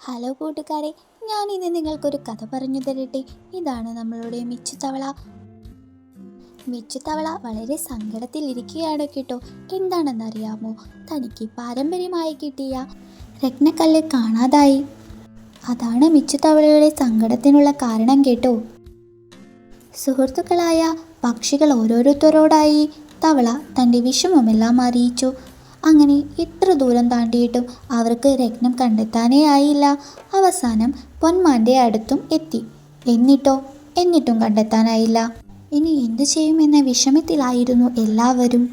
Hello കൂട്ടുകാരെ, ഞാനിന്ന് നിങ്ങൾക്കൊരു കഥ പറഞ്ഞു തരട്ടെ. ഇതാണ് നമ്മളുടെ മിച്ചുത്തവള. മിച്ചുത്തവള വളരെ സങ്കടത്തിലിരിക്കുകയാണ് കേട്ടോ. എന്താണെന്നറിയാമോ? തനിക്ക് പാരമ്പര്യമായി കിട്ടിയ രത്നക്കല്ല് കാണാതായി. അതാണ് മിച്ചുത്തവളയുടെ സങ്കടത്തിനുള്ള കാരണം കേട്ടോ. സുഹൃത്തുക്കളായ പക്ഷികൾ ഓരോരുത്തരോടായി തവള തൻ്റെ വിഷമമെല്ലാം അറിയിച്ചു. അങ്ങനെ എത്ര ദൂരം താണ്ടിയിട്ടും അവർക്ക് രത്നം കണ്ടെത്താനേ ആയില്ല. അവസാനം പൊന്മാൻ്റെ അടുത്തും എത്തി. എന്നിട്ടും കണ്ടെത്താനായില്ല. ഇനി എന്തു ചെയ്യുമെന്ന വിഷമത്തിലായിരുന്നു എല്ലാവരും.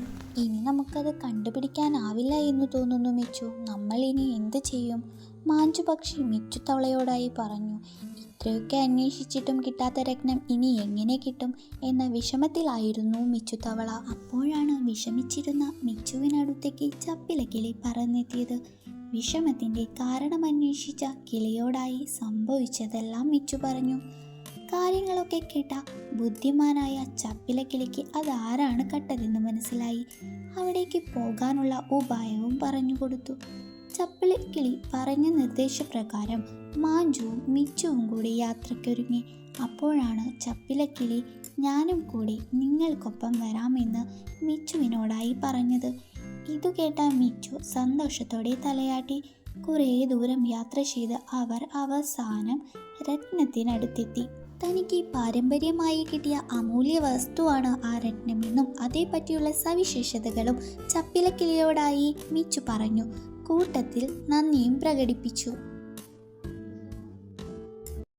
ഇനി നമുക്കത് കണ്ടുപിടിക്കാനാവില്ല എന്ന് തോന്നുന്നു മിച്ചു. നമ്മൾ ഇനി എന്ത് ചെയ്യും? മാഞ്ചു പക്ഷി മിച്ചുത്തവളയോടായി പറഞ്ഞു. ഇത്രയൊക്കെ അന്വേഷിച്ചിട്ടും കിട്ടാത്ത രത്നം ഇനി എങ്ങനെ കിട്ടും എന്ന വിഷമത്തിലായിരുന്നു മിച്ചുത്തവള. അപ്പോഴാണ് വിഷമിച്ചിരുന്ന മിച്ചുവിനടുത്തേക്ക് ചപ്പിലക്കിളി പറന്നെത്തിയത്. വിഷമത്തിൻ്റെ കാരണമന്വേഷിച്ച കിളിയോടായി സംഭവിച്ചതെല്ലാം മിച്ചു പറഞ്ഞു. കാര്യങ്ങളൊക്കെ കേട്ട ബുദ്ധിമാനായ ചപ്പിലക്കിളിക്ക് അതാരാണ് കട്ടതെന്ന് മനസ്സിലായി. അവിടേക്ക് പോകാനുള്ള ഉപായവും പറഞ്ഞു കൊടുത്തു. ചപ്പിലക്കിളി പറഞ്ഞ നിർദ്ദേശപ്രകാരം മാഞ്ചുവും മിച്ചുവും കൂടി യാത്രയ്ക്കൊരുങ്ങി. അപ്പോഴാണ് ചപ്പിലക്കിളി ഞാനും കൂടി നിങ്ങൾക്കൊപ്പം വരാമെന്ന് മിച്ചുവിനോടായി പറഞ്ഞത്. ഇതു കേട്ട മിച്ചു സന്തോഷത്തോടെ തലയാട്ടി. കുറേ ദൂരം യാത്ര ചെയ്ത് അവർ അവസാനം രത്നത്തിനടുത്തെത്തി. തനിക്ക് പാരമ്പര്യമായി കിട്ടിയ അമൂല്യ വസ്തുവാണ് ആ രത്നമെന്നും അതേപറ്റിയുള്ള സവിശേഷതകളും ചപ്പിലക്കിളിയോടായി മിച്ചു പറഞ്ഞു. കൂട്ടത്തിൽ നന്ദിയും പ്രകടിപ്പിച്ചു.